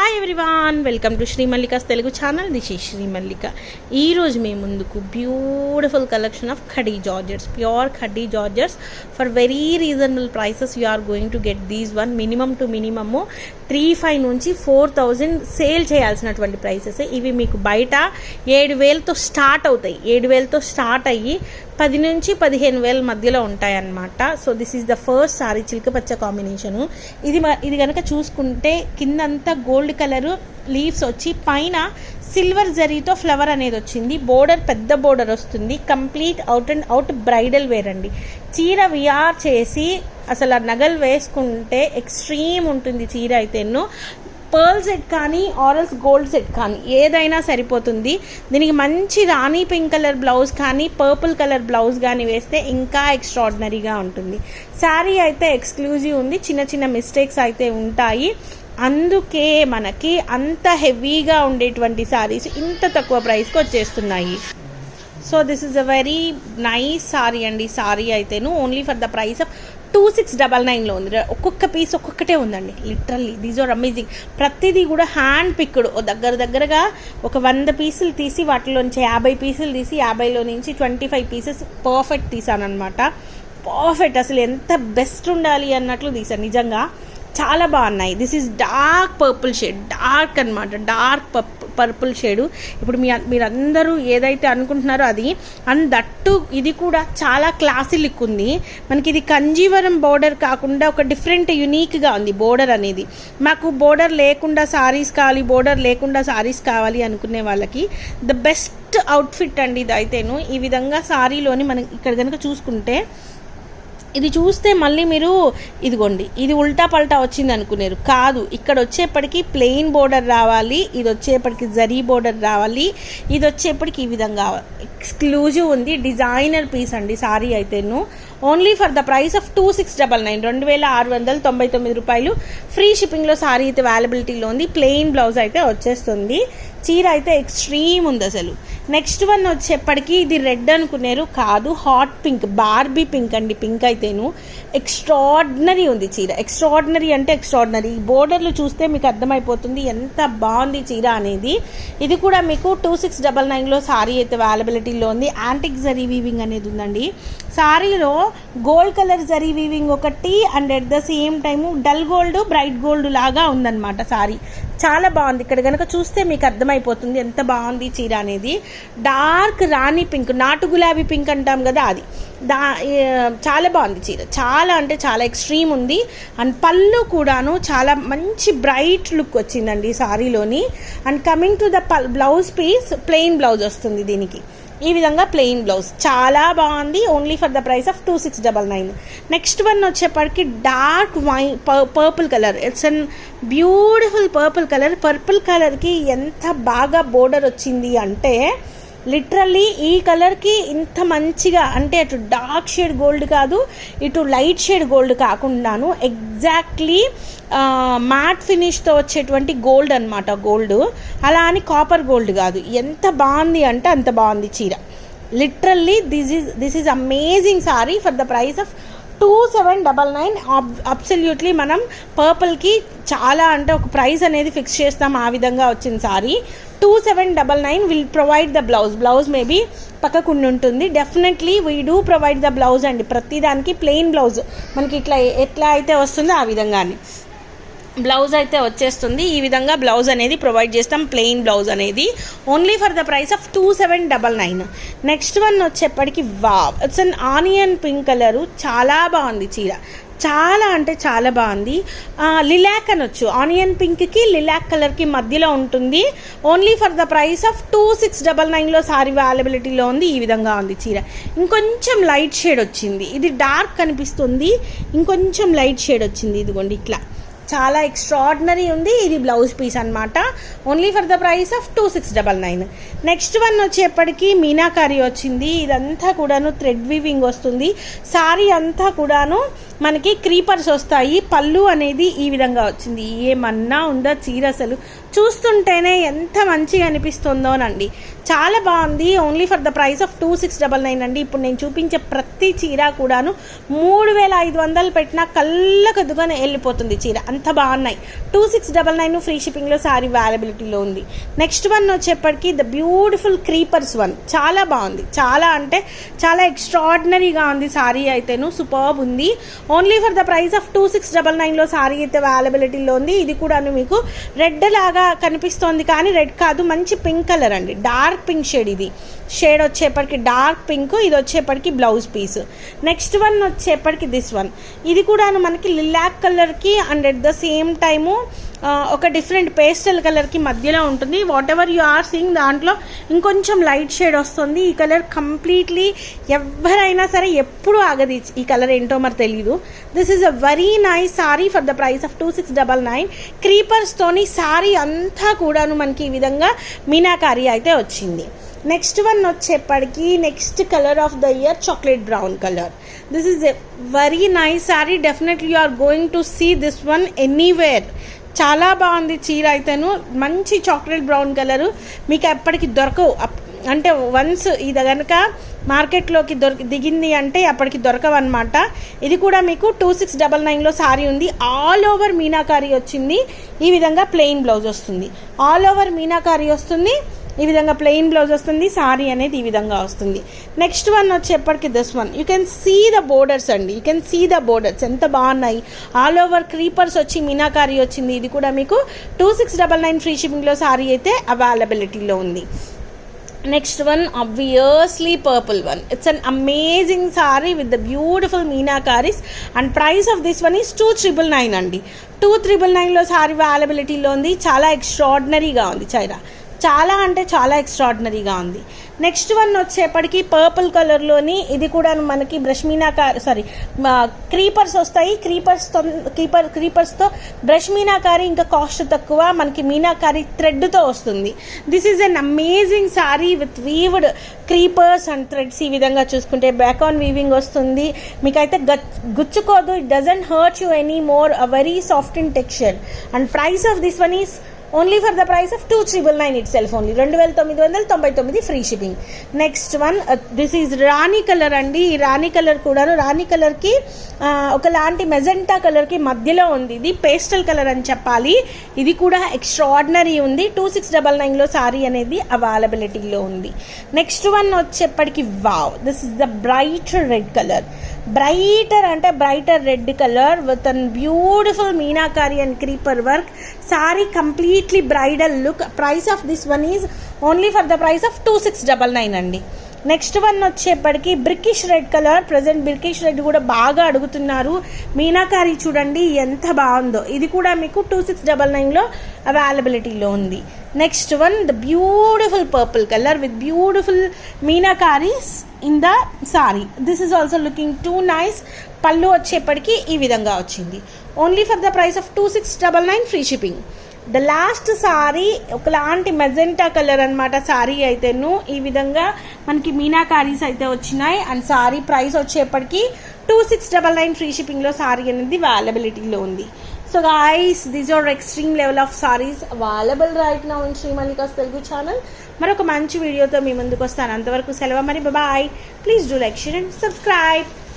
Hi everyone, welcome to Shri Mallika's Telugu channel. This is Shri Mallika. ఈరోజు మీ ముందుకు beautiful collection of khadi georgettes, pure khadi georgettes for very reasonable prices you are going to get these one. Minimum to minimum 3,500 నుంచి 4,000 sale చేయాల్సినటువంటి prices ఇవి. మీకు బయట 7,000తో start అవుతాయి. 7,000తో start అయ్యి 10,000 నుంచి 15,000 మధ్యలో ఉంటాయన్నమాట. So this is the first sari, చిలకపచ్చ కాంబినేషను. ఇది కనుక చూసుకుంటే కిందంతా గోల్డ్ కలరు లీవ్స్ వచ్చి పైన సిల్వర్ జరీతో ఫ్లవర్ అనేది వచ్చింది. బోర్డర్ పెద్ద బోర్డర్ వస్తుంది. Complete out and out bridal wear అండి. చీర విఆర్ చేసి అసలు ఆ నగలు వేసుకుంటే ఎక్స్ట్రీమ్ ఉంటుంది చీర అయితేను. పర్ల్ సెట్ కానీ ఆరల్స్ గోల్డ్ సెట్ కానీ ఏదైనా సరిపోతుంది. దీనికి మంచి రాణి పింక్ కలర్ బ్లౌజ్ కానీ పర్పుల్ కలర్ బ్లౌజ్ కానీ వేస్తే ఇంకా ఎక్స్ట్రాడినరీగా ఉంటుంది. శారీ అయితే ఎక్స్క్లూజివ్ ఉంది. చిన్న చిన్న మిస్టేక్స్ అయితే ఉంటాయి. అందుకే మనకి అంత హెవీగా ఉండేటువంటి శారీస్ ఇంత తక్కువ ప్రైస్కి వచ్చేస్తున్నాయి. So this is a very nice sari అండి. సారీ అయితేను only for the price of 2699లో ఉంది. ఒక్కొక్క పీస్ ఒక్కొక్కటే ఉందండి. Literally these are amazing. ప్రతిదీ కూడా హ్యాండ్ పిక్డ్. దగ్గరగా ఒక 100 పీసులు తీసి వాటిలో నుంచి 50 పీసులు తీసి 50లో నుంచి 25 పీసెస్ పర్ఫెక్ట్ తీసాను అనమాట. పర్ఫెక్ట్, అసలు ఎంత బెస్ట్ ఉండాలి అన్నట్లు తీసాను. నిజంగా చాలా బాగున్నాయి. This is dark purple shade, dark అనమాట, డార్క్ పర్పుల్ షేడు. ఇప్పుడు మీరందరూ ఏదైతే అనుకుంటున్నారో అది. అండ్ దట్టు ఇది కూడా చాలా క్లాసీ లుక్ ఉంది. మనకి ఇది కంజీవరం బోర్డర్ కాకుండా ఒక డిఫరెంట్ యునీక్గా ఉంది బోర్డర్ అనేది. మాకు బోర్డర్ లేకుండా సారీస్ కావాలి, బోర్డర్ లేకుండా సారీస్ కావాలి అనుకునే వాళ్ళకి ద బెస్ట్ అవుట్ఫిట్ అండి ఇది అయితేను. ఈ విధంగా సారీలోని మనం ఇక్కడ కనుక చూసుకుంటే ఇది చూస్తే మళ్ళీ మీరు ఇదిగోండి ఇది ఉల్టా పల్టా వచ్చింది అనుకున్నారు. కాదు, ఇక్కడ వచ్చేప్పటికి ప్లెయిన్ బోర్డర్ రావాలి, ఇది వచ్చేప్పటికి జరీ బోర్డర్ రావాలి, ఇది వచ్చేప్పటికి ఈ విధంగా ఎక్స్క్లూజివ్ ఉంది. డిజైనర్ పీస్ అండి సారీ అయితేను. Only for the price of 2699, 2,699 రూపాయలు. ఫ్రీ షిప్పింగ్లో సారీ అయితే అవైలబిలిటీలో ఉంది. ప్లెయిన్ బ్లౌజ్ అయితే వచ్చేస్తుంది. చీర అయితే ఎక్స్ట్రీమ్ ఉంది అసలు. నెక్స్ట్ వన్ వచ్చేప్పటికి ఇది రెడ్ అనుకున్నారు. కాదు, హాట్ పింక్, బార్బీ పింక్ అండి. పింక్ అయితేను ఎక్స్ట్రాడినరీ ఉంది చీర. ఎక్స్ట్రాడినరీ అంటే ఎక్స్ట్రాడినరీ. బోర్డర్లు చూస్తే మీకు అర్థమైపోతుంది ఎంత బాగుంది చీర అనేది. ఇది కూడా మీకు 2699లో సారీ అయితే అవైలబిలిటీలో ఉంది. యాంటిక్ జరీ వీవింగ్ అనేది ఉందండి సారీలో. గోల్డ్ కలర్ జరీ వీవింగ్ ఒకటి and at the same time dull gold bright gold లాగా ఉందన్నమాట సారీ. చాలా బాగుంది. ఇక్కడ కనుక చూస్తే మీకు అర్థమైపోతుంది ఎంత బాగుంది చీర అనేది. డార్క్ రాణి పింక్, నాటు గులాబీ పింక్ అంటాం కదా అది. చాలా బాగుంది చీర. చాలా అంటే చాలా ఎక్స్ట్రీమ్ ఉంది. అండ్ పళ్ళు కూడాను చాలా మంచి బ్రైట్ లుక్ వచ్చిందండి సారీలోని. And coming to the blouse piece, plain blouse వస్తుంది దీనికి. ఈ విధంగా ప్లెయిన్ బ్లౌజ్ చాలా బాగుంది. Only for the price of 2699. Next one వచ్చేప్పటికి dark purple colour. It's an beautiful purple colour. Purple కలర్కి ఎంత బాగా బోర్డర్ వచ్చింది అంటే లిటరల్లీ ఈ కలర్కి ఇంత మంచిగా అంటే అటు డార్క్ షేడ్ గోల్డ్ కాదు, ఇటు లైట్ షేడ్ గోల్డ్ కాకుండాను ఎగ్జాక్ట్లీ మ్యాట్ ఫినిష్తో వచ్చేటువంటి గోల్డ్ అనమాట. గోల్డ్ అలా అని కాపర్ గోల్డ్ కాదు. ఎంత బాగుంది అంటే అంత బాగుంది చీర. Literally this is amazing sorry for the price of 2799. Absolutely మనం పర్పుల్కి చాలా అంటే ఒక ప్రైస్ అనేది ఫిక్స్ చేస్తాం. ఆ విధంగా వచ్చింది sorry. 2799 will provide the blouse. Blouse maybe పక్కకు ఉంటుంది. Definitely we do provide the blouse అండి. ప్రతిదానికి ప్లెయిన్ బ్లౌజ్ మనకి ఎట్లా అయితే వస్తుందో ఆ విధంగానే బ్లౌజ్ అయితే వచ్చేస్తుంది. ఈ విధంగా బ్లౌజ్ అనేది ప్రొవైడ్ చేస్తాం, ప్లెయిన్ బ్లౌజ్ అనేది. Only for the price of 2799. Next one వచ్చేప్పటికి wow, it's an onion pink colour. చాలా బాగుంది చీర. చాలా అంటే చాలా బాగుంది. లిలాక్ అనొచ్చు. ఆనియన్ పింక్కి లిలాక్ కలర్కి మధ్యలో ఉంటుంది. Only for the price of 2699లో సారీ అవైలబిలిటీలో ఉంది. ఈ విధంగా ఉంది చీర. ఇంకొంచెం లైట్ షేడ్ వచ్చింది. ఇది డార్క్ కనిపిస్తుంది, ఇంకొంచెం లైట్ షేడ్ వచ్చింది. ఇదిగోండి ఇట్లా చాలా ఎక్స్ట్రాడినరీ ఉంది. ఇది బ్లౌజ్ పీస్ అనమాట. Only for the price of 2699. Next one వచ్చేప్పటికి మీనాకారి వచ్చింది. ఇదంతా కూడాను థ్రెడ్ వీవింగ్ వస్తుంది. సారీ అంతా కూడాను మనకి క్రీపర్స్ వస్తాయి. పళ్ళు అనేది ఈ విధంగా వచ్చింది. ఏమన్నా ఉందా చీర, అసలు చూస్తుంటేనే ఎంత మంచిగా అనిపిస్తుందోనండి. చాలా బాగుంది. Only for the price of 2699 అండి. ఇప్పుడు నేను చూపించే ప్రతి చీర కూడాను 3500 పెట్టినా కళ్ళకద్దుకొని వెళ్ళిపోతుంది చీర, అంత బాగున్నాయి. 2699 ఫ్రీ షిప్పింగ్లో సారీ అవైలబిలిటీలో ఉంది. నెక్స్ట్ వన్ వచ్చేప్పటికి ద బ్యూటిఫుల్ క్రీపర్స్ వన్, చాలా బాగుంది. చాలా అంటే చాలా ఎక్స్ట్రాడినరీగా ఉంది సారీ అయితేను, సూపర్బ్ ఉంది. Only for the price of 2699లో సారీ అయితే అవైలబిలిటీలో ఉంది. ఇది కూడాను మీకు రెడ్ లాగా కనిపిస్తోంది కానీ రెడ్ కాదు, మంచి పింక్ కలర్ అండి, డార్క్ పింక్ షేడ్. ఇది షేడ్ వచ్చేప్పటికి డార్క్ పింక్, ఇది వచ్చేప్పటికి బ్లౌజ్ పీస్. నెక్స్ట్ వన్ వచ్చేప్పటికి దిస్ వన్, ఇది కూడాను మనకి లిలాక్ కలర్కి and at the same time ఒక డిఫరెంట్ పేస్టల్ కలర్కి మధ్యలో ఉంటుంది. Whatever you are seeing దాంట్లో ఇంకొంచెం లైట్ షేడ్ వస్తుంది. ఈ కలర్ కంప్లీట్లీ ఎవరైనా సరే ఎప్పుడు ఆగది. ఈ కలర్ ఏంటో మరి తెలీదు. This is a very nice sari for the price of 2699. క్రీపర్స్తోని సారీ అంతా కూడాను మనకి ఈ విధంగా మీనాకారి అయితే వచ్చింది. నెక్స్ట్ వన్ వచ్చేప్పటికి next colour of the year chocolate brown colour. This is a very nice sari. Definitely you are going to see this one anywhere. చాలా బాగుంది చీర అయితేను. మంచి చాక్లెట్ బ్రౌన్ కలరు మీకు ఎప్పటికి దొరకవు. అంటే వన్స్ ఇది కనుక మార్కెట్లోకి దిగింది అంటే అప్పటికి దొరకవు అనమాట. ఇది కూడా మీకు 2699లో సారీ ఉంది. ఆల్ ఓవర్ మీనాకారి వచ్చింది. ఈ విధంగా ప్లెయిన్ బ్లౌజ్ వస్తుంది. ఆల్ ఓవర్ మీనాకారి వస్తుంది, ఈ విధంగా ప్లెయిన్ బ్లౌజ్ వస్తుంది. సారీ అనేది ఈ విధంగా వస్తుంది. నెక్స్ట్ వన్ వచ్చేప్పటికి this one, you can see the borders అండి. You can see the borders ఎంత బాగున్నాయి. ఆల్ ఓవర్ క్రీపర్స్ వచ్చి మీనాకారి వచ్చింది. ఇది కూడా మీకు 2699 ఫ్రీ షిప్పింగ్లో సారీ అయితే అవైలబిలిటీలో ఉంది. Next one obviously purple one. It's an amazing saree with the beautiful meenakaris and price of this one is 2999 అండి. 2999లో సారీ అవైలబిలిటీలో ఉంది. చాలా ఎక్స్ట్రాడినరీగా ఉంది చీర, చాలా అంటే చాలా ఎక్స్ట్రాడినరీగా ఉంది. నెక్స్ట్ వన్ వచ్చేప్పటికి పర్పుల్ కలర్లోని, ఇది కూడా మనకి బ్రష్ మీనాకారి క్రీపర్స్ వస్తాయి. క్రీపర్స్తో బ్రష్ మీనాకారి ఇంకా కాస్ట్ తక్కువ, మనకి మీనాకారి థ్రెడ్తో వస్తుంది. This is an amazing sari with weaved creepers and threads. ఈ విధంగా చూసుకుంటే బ్యాక్ ఆన్ వీవింగ్ వస్తుంది. మీకైతే గుచ్చుకోదు. It doesn't hurt you any more. A very soft in texture and price of this one is only for the price of 2999 itself only 2999 free shipping. Next one this is rani colour అండి. ఈ రాణి colour కూడా రాణి కలర్కి ఒకలాంటి magenta కలర్కి మధ్యలో ఉంది. ఇది pastel colour అని చెప్పాలి. ఇది కూడా ఎక్స్ట్రాడినరీ ఉంది. 2699లో సారీ అనేది అవైలబిలిటీలో ఉంది. నెక్స్ట్ వన్ వచ్చేప్పటికి wow, this is the brighter red colour. Brighter అంటే brighter red colour with an beautiful meenakari and creeper work. Sari completely bridal look. Price of this one is only for the price of 2699 అండి. Next one వచ్చేప్పటికి brickish red colour. Present brickish red కూడా బాగా అడుగుతున్నారు. మీనాకారి చూడండి ఎంత బాగుందో. ఇది కూడా మీకు 2699లో అవైలబిలిటీలో ఉంది. Next one the beautiful purple colour with beautiful meenakaris in the sorry. This is also looking two nice. పళ్ళు వచ్చేప్పటికి ఈ విధంగా వచ్చింది. Only for the price of 2699 free shipping. The last sorry ఒకలాంటి మెజెంటా కలర్ అనమాట. సారీ అయితేను ఈ విధంగా మనకి మీనాకారీస్ అయితే వచ్చినాయి. అండ్ సారీ ప్రైస్ వచ్చేప్పటికి 2699 ఫ్రీ షిప్పింగ్లో సారీ అనేది అవైలబిలిటీలో ఉంది. So guys, these are extreme level of sarees available right now in Sri Mallika's Telugu channel. మరొక మంచి వీడియోతో మీ ముందుకు వస్తాను. అంతవరకు సెలవు మరి. Bye. Please do like, share and subscribe.